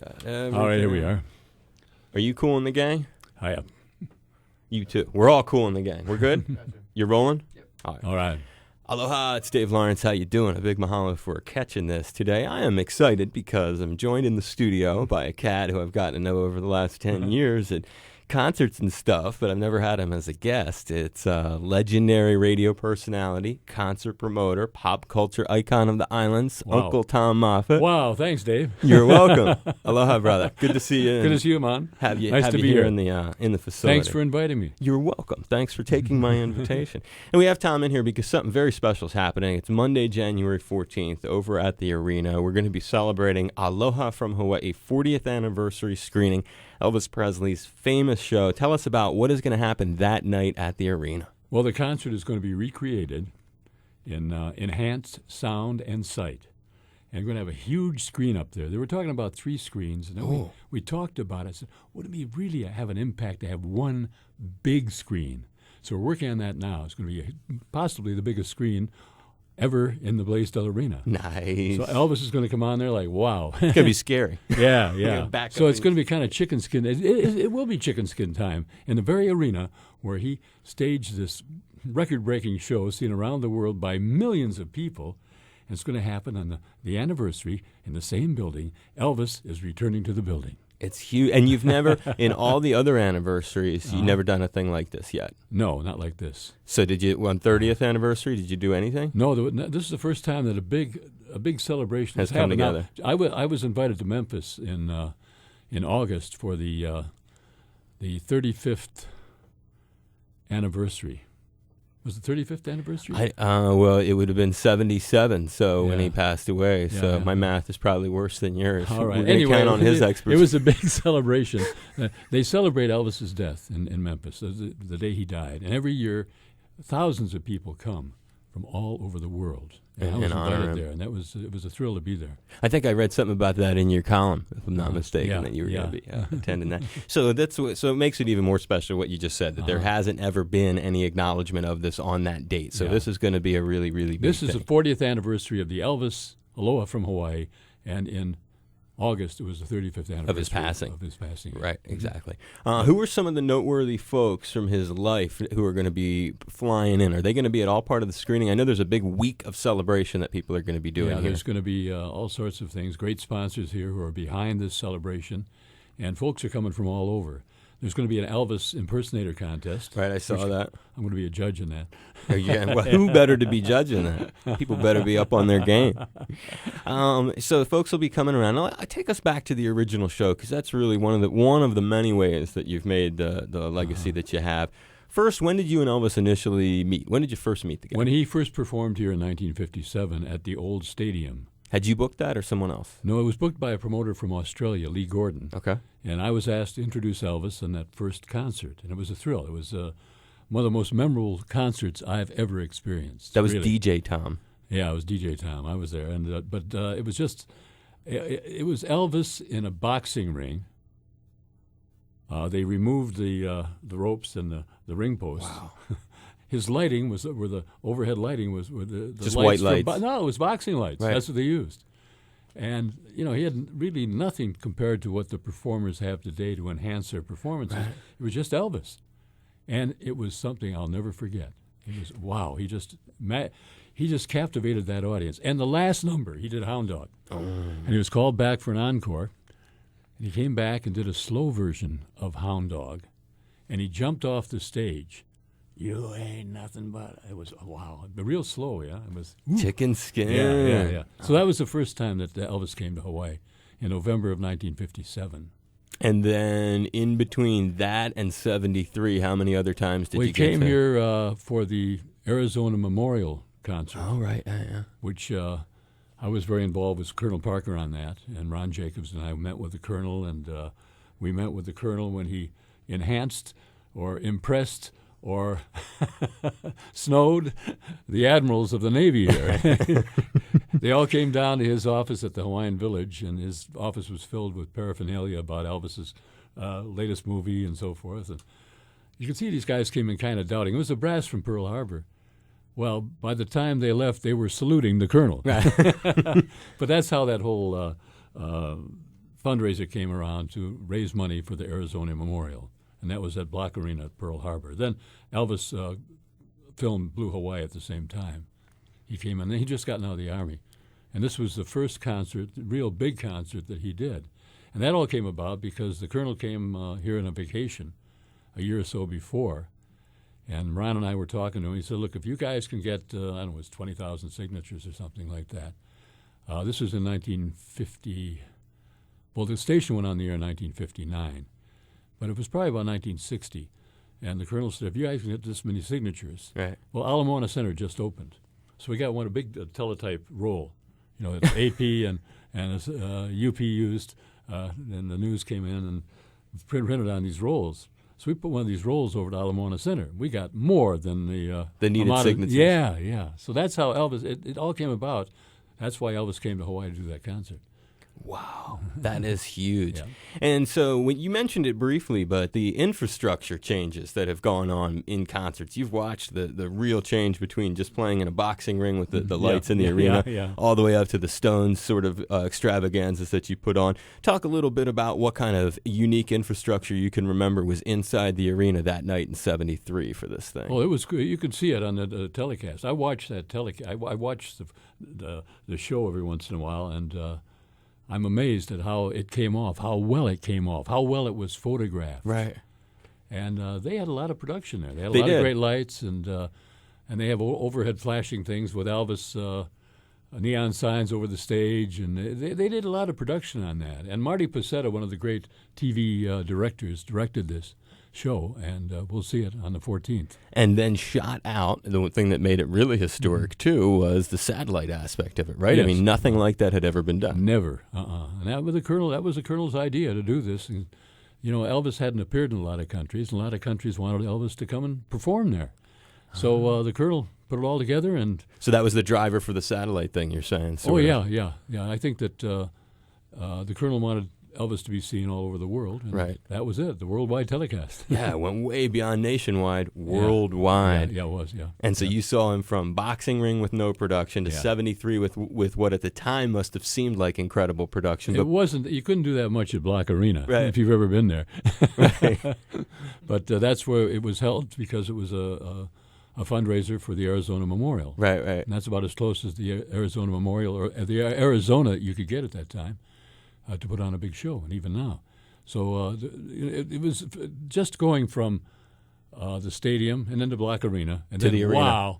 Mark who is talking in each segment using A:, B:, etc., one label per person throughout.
A: got everything.
B: All right, here we are.
A: Are you cool in the gang?
B: I am.
A: You too. We're all cool in the gang. We're good? You're rolling?
C: Yep.
B: All right.
A: Aloha, it's Dave Lawrence. How you doing? A big mahalo for catching this today. I am excited because I'm joined in the studio by a cat who I've gotten to know over the last 10 years at concerts and stuff, but I've never had him as a guest. It's a legendary radio personality, concert promoter, pop culture icon of the islands,
B: Wow.
A: Uncle Tom Moffatt.
B: Wow, thanks, Dave.
A: You're welcome. Aloha, brother. Good to see you.
B: Good to see you, man.
A: Have you,
B: Nice
A: have
B: to
A: you
B: be
A: here
B: here.
A: in the facility.
B: Thanks for inviting me.
A: You're welcome. Thanks for taking my invitation. And we have Tom in here because something very special is happening. It's Monday, January 14th over at the arena. We're going to be celebrating Aloha from Hawaii 40th anniversary screening, Elvis Presley's famous show. Tell us about what is going to happen that night at the arena.
B: Well, the concert is going to be recreated in enhanced sound and sight. And we're going to have a huge screen up there. They were talking about 3 screens, and then we talked about it. I said, would it really have an impact to have one big screen? So we're working on that now. It's going to be possibly the biggest screen ever in the Blaisdell Arena.
A: Nice.
B: So Elvis is going to come on there like, wow.
A: It's going to be scary.
B: Yeah.
A: Back
B: So
A: up
B: it's going to be kind of chicken skin. It will be chicken skin time in the very arena where he staged this record-breaking show seen around the world by millions of people. And it's going to happen on the anniversary in the same building. Elvis is returning to the building.
A: It's huge. And you've never, in all the other anniversaries, you've never done a thing like this yet.
B: No, not like this.
A: So did you, on 30th anniversary, did you do anything?
B: No, this is the first time that a big celebration
A: Has
B: has
A: come
B: happened.
A: together.
B: Now, I was invited to Memphis in August for the 35th anniversary. Was it 35th anniversary?
A: Well, it would have been 77, so when
B: Yeah.
A: he passed away. So
B: Yeah.
A: my math is probably worse than yours.
B: All right.
A: We're going to count on his
B: it
A: expertise.
B: was a big celebration. They celebrate Elvis's death in Memphis, the day he died. And every year, thousands of people come from all over the world. And I was
A: honor him.
B: invited there, and it was a thrill to be there.
A: I think I read something about that in your column, if I'm not mistaken,
B: yeah,
A: that you were going
B: yeah.
A: to be attending that. So so it makes it even more special what you just said, that there hasn't ever been any acknowledgement of this on that date. So
B: Yeah.
A: this is going to be a really, really big
B: This is
A: thing.
B: the 40th anniversary of the Elvis Aloha from Hawaii, and in August it was the 35th anniversary
A: Of his passing. Right, exactly. Who are some of the noteworthy folks from his life who are going to be flying in? Are they going to be at all part of the screening? I know there's a big week of celebration that people are going to be doing
B: Yeah,
A: here.
B: there's going to be all sorts of things. Great sponsors here who are behind this celebration, and folks are coming from all over. There's going to be an Elvis impersonator contest.
A: Right, I saw that.
B: I'm going to be a judge in that.
A: Yeah, well, who better to be judging that? People better be up on their game. So folks will be coming around. I take us back to the original show because that's really one of the many ways that you've made the legacy that you have. First, when did you and Elvis initially meet? When did you first meet together?
B: When he first performed here in 1957 at the old stadium.
A: Had you booked that or someone else?
B: No, it was booked by a promoter from Australia, Lee Gordon.
A: Okay.
B: And I was asked to introduce Elvis in that first concert, and it was a thrill. It was one of the most memorable concerts I've ever experienced.
A: That was
B: really.
A: DJ Tom.
B: Yeah, it was DJ Tom. I was there, and but it was just it was Elvis in a boxing ring. They removed the ropes and the ring posts.
A: Wow.
B: His lighting was where the overhead lighting was where the
A: Just
B: lights
A: white lights.
B: no, it was boxing lights.
A: Right.
B: That's what they used. And he had really nothing compared to what the performers have today to enhance their performances.
A: Right.
B: It was just Elvis, and it was something I'll never forget. It was wow. He just captivated that audience. And the last number, he did Hound Dog, and he was called back for an encore. And he came back and did a slow version of Hound Dog, and he jumped off the stage. You ain't nothing but. It was wow, but real slow, yeah. It was
A: Chicken skin.
B: yeah. So that was the first time that Elvis came to Hawaii in November of 1957.
A: And then in between that and 73, how many other times did
B: We
A: you get
B: came
A: to?
B: here for the Arizona Memorial Concert,
A: Oh, right. Yeah.
B: which I was very involved with Colonel Parker on that, and Ron Jacobs and I met with the Colonel, and we met with the Colonel when he enhanced or impressed or snowed the admirals of the Navy here. They all came down to his office at the Hawaiian Village, and his office was filled with paraphernalia about Elvis's latest movie and so forth. And you could see these guys came in kind of doubting. It was the brass from Pearl Harbor. Well, by the time they left, they were saluting the colonel.
A: Right.
B: But that's how that whole fundraiser came around to raise money for the Arizona Memorial, and that was at Block Arena at Pearl Harbor. Then Elvis filmed Blue Hawaii at the same time. He came in, and he just gotten out of the Army. And this was the first concert, real big concert that he did. And that all came about because the Colonel came here on a vacation a year or so before. And Ron and I were talking to him. He said, look, if you guys can get, I don't know, it was 20,000 signatures or something like that. This was in 1950. Well, the station went on the air in 1959. But it was probably about 1960. And the Colonel said, if you guys can get this many signatures.
A: Right.
B: Well, Alamona Center just opened. So we got a big teletype roll. You know, AP and UP used, and the news came in and printed on these rolls. So we put one of these rolls over to Alamona Center. We got more than the
A: needed signatures.
B: Yeah. So that's how Elvis. It all came about. That's why Elvis came to Hawaii to do that concert.
A: Wow, that is huge.
B: Yeah.
A: And so when you mentioned it briefly, but the infrastructure changes that have gone on in concerts, you've watched the real change between just playing in a boxing ring with the lights in the arena all the way up to the Stones sort of extravaganzas that you put on. Talk a little bit about what kind of unique infrastructure you can remember was inside the arena that night in '73 for this thing.
B: Well, it was good. You could see it on the telecast. I watched that telecast. I watched the show every once in a while, and I'm amazed at how it came off, how well it came off, how well it was photographed.
A: Right.
B: And they had a lot of production there. They had a
A: They
B: lot
A: did.
B: of great lights, and they have overhead flashing things with Elvis neon signs over the stage, and they did a lot of production on that. And Marty Pacetta, one of the great TV directors, directed this show, and we'll see it on the 14th.
A: And then shot out, the thing that made it really historic, too, was the satellite aspect of it, right?
B: Yes.
A: I mean, nothing like that had ever been done.
B: Never. And that was the Colonel's idea to do this. And, you know, Elvis hadn't appeared in a lot of countries, and a lot of countries wanted Elvis to come and perform there. So the Colonel put it all together. And
A: So that was the driver for the satellite thing, you're saying?
B: oh, yeah. I think that the Colonel wanted Elvis to be seen all over the world. And
A: Right.
B: that was it, the worldwide telecast.
A: Yeah, it went way beyond nationwide, worldwide.
B: Yeah, it was, yeah.
A: And so you saw him from boxing ring with no production to
B: Yeah.
A: 73 with what at the time must have seemed like incredible production.
B: It wasn't. You couldn't do that much at Block Arena,
A: Right.
B: if you've ever been there.
A: Right.
B: But that's where it was held because it was a fundraiser for the Arizona Memorial.
A: Right.
B: And that's about as close as the Arizona Memorial or the Arizona you could get at that time to put on a big show, and even now. So it was just going from the stadium and then to Block Arena. And
A: To
B: then,
A: the arena.
B: Wow.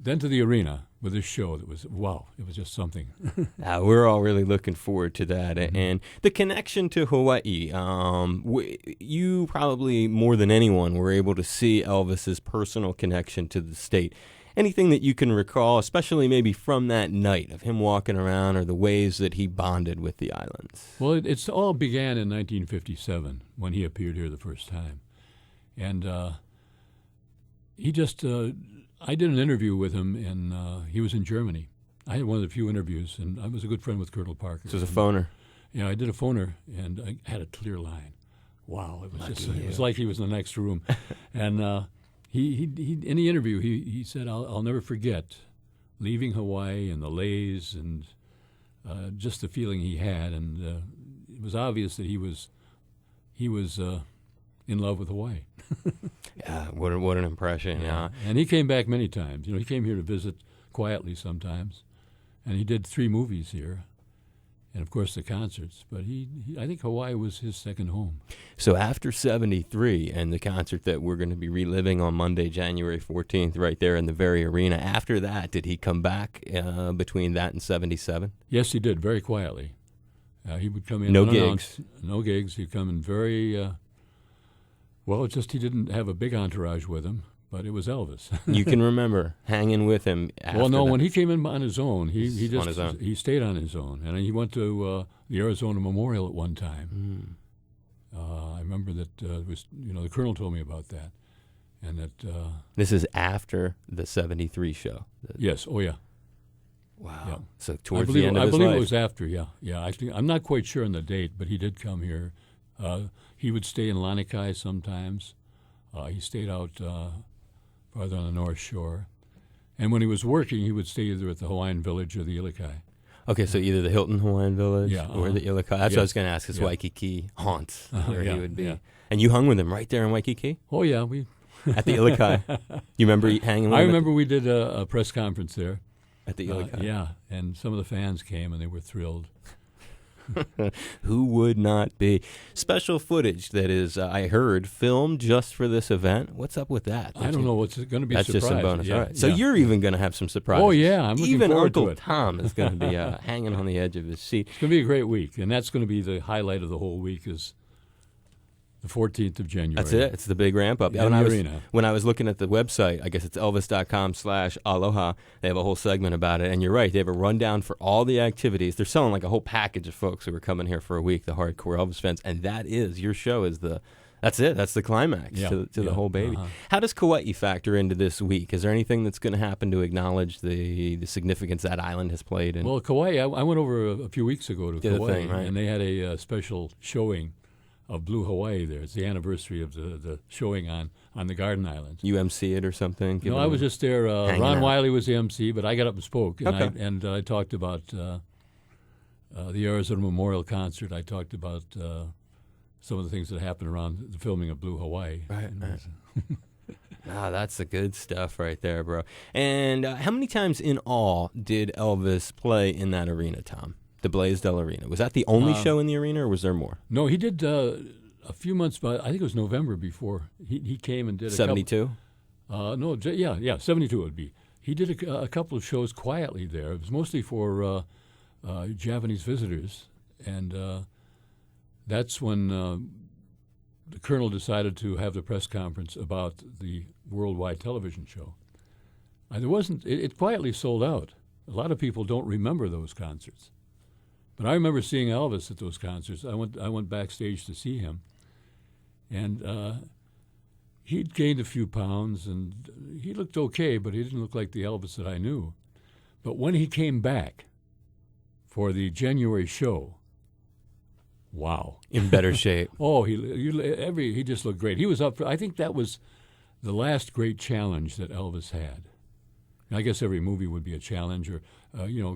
B: Then to the arena with this show that was, wow, it was just something.
A: We're all really looking forward to that. And the connection to Hawaii, you probably more than anyone were able to see Elvis's personal connection to the state. Anything that you can recall, especially maybe from that night of him walking around or the ways that he bonded with the islands?
B: Well, it's all began in 1957 when he appeared here the first time. And he just, I did an interview with him, and he was in Germany. I had one of the few interviews, and I was a good friend with Colonel Parker.
A: So it was a phoner.
B: Yeah, I did a phoner, and I had a clear line. Wow, it was it was like he was in the next room. And he in the interview, he said, I'll never forget leaving Hawaii and the lays and just the feeling he had. And it was obvious that he was in love with Hawaii.
A: Yeah, what an impression. Yeah.
B: And he came back many times. You know, he came here to visit quietly sometimes. And he did 3 movies here. And, of course, the concerts. But I think Hawaii was his second home.
A: So after 73 and the concert that we're going to be reliving on Monday, January 14th, right there in the very arena, after that, did he come back between that and 77?
B: Yes, he did, very quietly. He would come in
A: No
B: unannounced.
A: gigs.
B: No gigs. He'd come in very, well, it's just he didn't have a big entourage with him, but it was Elvis.
A: You can remember hanging with him after
B: Well, no,
A: that.
B: when he came in on his own, he
A: On his own.
B: he stayed on his own, and he went to the Arizona Memorial at one time. I remember that it was, you know, the Colonel told me about that, and that
A: This is after the 73 show.
B: yes, oh yeah,
A: Wow.
B: yeah.
A: So
B: I
A: towards
B: believe
A: the end of his
B: it
A: life.
B: was after, yeah. I think I'm not quite sure on the date, but he did come here. He would stay in Lanikai sometimes. He stayed out farther on the North Shore, and when he was working, he would stay either at the Hawaiian Village or the Ilikai.
A: Okay, so either the Hilton Hawaiian Village
B: Yeah,
A: or the Ilokai. That's what I was going to ask. Is
B: Yeah.
A: Waikiki haunts where
B: Yeah,
A: he would be.
B: yeah.
A: And you hung with him right there in Waikiki
B: Oh, yeah. We.
A: at the Ilokai. You remember hanging with
B: I
A: him
B: remember we did a press conference there.
A: at the Ilokai?
B: Yeah, and some of the fans came, and they were thrilled.
A: Who would not be? Special footage that is, I heard, filmed just for this event. What's up with that?
B: I don't know what's going to be.
A: That's
B: a surprise.
A: just some bonus.
B: Yeah,
A: All right. So
B: yeah.
A: you're even going to have some surprises.
B: Oh, yeah, I'm looking
A: even
B: forward to
A: Uncle
B: it.
A: Tom is going to be hanging on the edge of his seat.
B: It's going to be a great week, and that's going to be the highlight of the whole week is the 14th of January.
A: That's it. It's the big ramp up.
B: In the arena.
A: When I was looking at the website, I guess it's elvis.com/aloha, they have a whole segment about it. And you're right. They have a rundown for all the activities. They're selling like a whole package of folks who are coming here for a week, the hardcore Elvis fans. And that is, your show is that's it. That's the climax to the whole baby.
B: Uh-huh.
A: How does Kauai factor into this week? Is there anything that's going to happen to acknowledge the significance that island has played?
B: Well, Kauai, I went over a few weeks ago to
A: Did a
B: Kauai,
A: thing, right.
B: and they had a special showing of Blue Hawaii there. It's the anniversary of the showing on the Garden Islands.
A: UMC it or something?
B: No, I was just there.
A: hanging
B: Ron
A: out.
B: Wiley was the MC, but I got up and spoke, and
A: Okay.
B: I talked about the Arizona Memorial Concert. I talked about some of the things that happened around the filming of Blue Hawaii.
A: Right,
B: And
A: right.
B: it was-
A: That's the good stuff right there, bro. And how many times in all did Elvis play in that arena, Tom? The Blaisdell Arena. Was that the only show in the arena, or was there more?
B: No, he did a few months, but I think it was November before he came and did
A: 72?
B: No, 72 it would be. He did a couple of shows quietly there. It was mostly for Japanese visitors, and that's when the Colonel decided to have the press conference about the worldwide television show. There wasn't. It quietly sold out. A lot of people don't remember those concerts, but I remember seeing Elvis at those concerts. I went backstage to see him, and he'd gained a few pounds, and he looked okay, but he didn't look like the Elvis that I knew. But when he came back for the January show, wow.
A: In better shape.
B: Oh, he just looked great. He was up for, I think that was the last great challenge that Elvis had. I guess every movie would be a challenge, or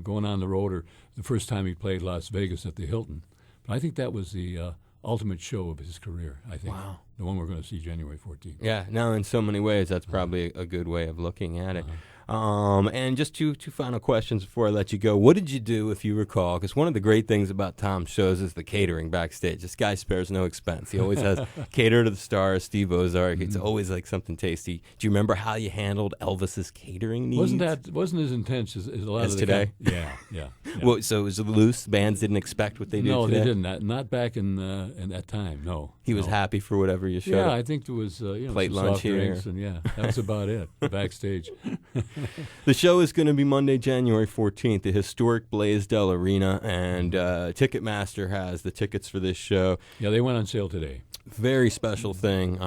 B: going on the road, or the first time he played Las Vegas at the Hilton. But I think that was the ultimate show of his career, I think.
A: Wow.
B: The one we're going to see January 14th.
A: Yeah, no, in so many ways, that's probably a good way of looking at it. And just two final questions before I let you go. What did you do, if you recall? Because one of the great things about Tom's shows is the catering backstage. This guy spares no expense. He always has cater to the stars, Steve Ozark. It's always like something tasty. Do you remember how you handled Elvis's catering needs?
B: Wasn't as intense as a lot
A: As
B: of the
A: today?
B: Yeah.
A: Well, so it was loose. Bands didn't expect what they did
B: No,
A: today?
B: they didn't. Not back in that time. No.
A: He was
B: no.
A: happy for whatever you showed.
B: Yeah, I think there was
A: Plate
B: some
A: lunch
B: soft
A: here.
B: drinks, and that was about it backstage.
A: The show is going to be Monday, January 14th, the historic Blaisdell Arena, and Ticketmaster has the tickets for this show.
B: Yeah, they went on sale today.
A: Very special thing.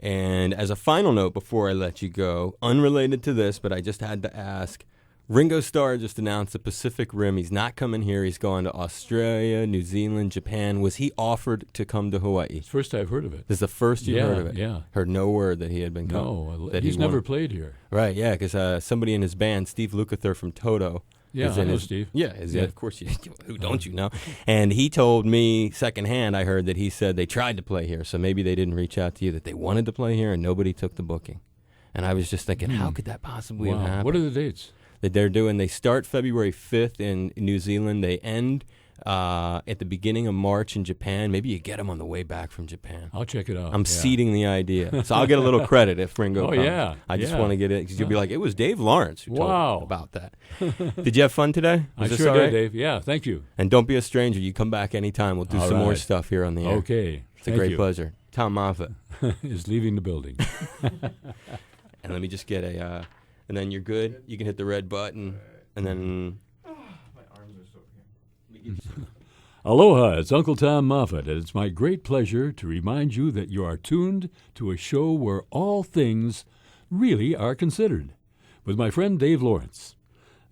A: And as a final note before I let you go, unrelated to this, but I just had to ask, Ringo Starr just announced the Pacific Rim. He's not coming here. He's going to Australia, New Zealand, Japan. Was he offered to come to Hawaii?
B: It's the first I've heard of it.
A: This is the first you heard of it?
B: Yeah.
A: Heard no word that he had been coming.
B: No,
A: that
B: he's
A: he
B: never
A: wanted-
B: played here.
A: Right, yeah, because somebody in his band, Steve Lukather from Toto.
B: Yeah,
A: is
B: I
A: in
B: know
A: his-
B: Steve.
A: Yeah, of course you. Who don't you know? And he told me secondhand. I heard that he said they tried to play here, so maybe they didn't reach out to you. That they wanted to play here, and nobody took the booking. And I was just thinking, how could that possibly have
B: Wow.
A: happened?
B: What are the dates?
A: That they're doing? They start February 5th in New Zealand. They end at the beginning of March in Japan. Maybe you get them on the way back from Japan.
B: I'll check it out.
A: I'm
B: Yeah.
A: seeding the idea, so I'll get a little credit if Ringo
B: Oh,
A: comes.
B: yeah,
A: I just
B: yeah.
A: want to get it because you'll be like, it was Dave Lawrence who told
B: Wow.
A: me about that. Did you have fun today?
B: I
A: Was this
B: sure
A: all
B: did,
A: right?
B: Dave. Yeah, thank you.
A: And don't be a stranger. You come back anytime. We'll do
B: All
A: some more
B: right.
A: stuff here on the air.
B: Okay.
A: It's a great pleasure. Tom Moffatt.
B: Is leaving the building.
A: And let me just get a, and then you're good. You can hit the red button, and then.
B: Aloha, it's Uncle Tom Moffatt, and it's my great pleasure to remind you that you are tuned to a show where all things really are considered, with my friend Dave Lawrence.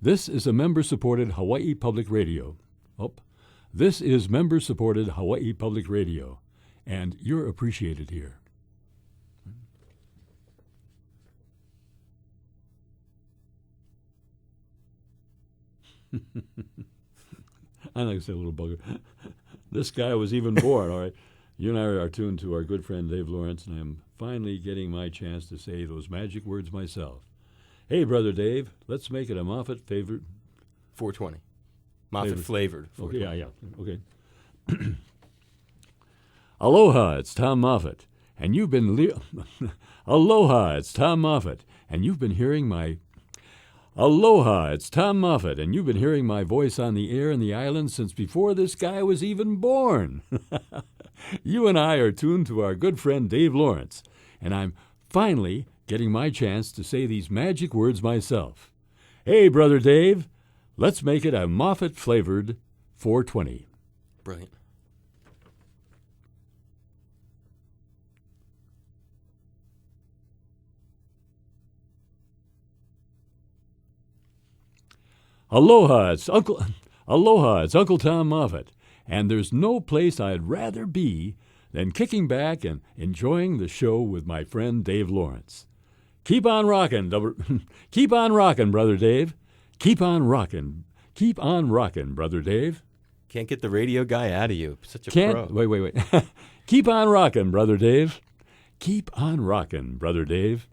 B: This is a member-supported Hawaii Public Radio. This is member-supported Hawaii Public Radio, and you're appreciated here. I'm like I say, little bugger. This guy was even born, all right. You and I are tuned to our good friend Dave Lawrence, and I'm finally getting my chance to say those magic words myself. Hey, Brother Dave, let's make it a Moffatt favorite.
A: 420. Moffatt flavored.
B: Okay, yeah. Okay. Aloha, it's Tom Moffatt, and you've been Aloha, it's Tom Moffatt, and you've been hearing my Aloha, it's Tom Moffatt, and you've been hearing my voice on the air in the island since before this guy was even born. You and I are tuned to our good friend Dave Lawrence, and I'm finally getting my chance to say these magic words myself. Hey, Brother Dave, let's make it a Moffatt-flavored 420.
A: Brilliant.
B: Aloha, it's Uncle Tom Moffatt, and there's no place I'd rather be than kicking back and enjoying the show with my friend Dave Lawrence. Keep on rocking, keep on rocking, Brother Dave. Keep on rocking, Brother Dave.
A: Can't get the radio guy out of you. Such a pro.
B: Wait. Keep on rocking, Brother Dave. Keep on rocking, Brother Dave.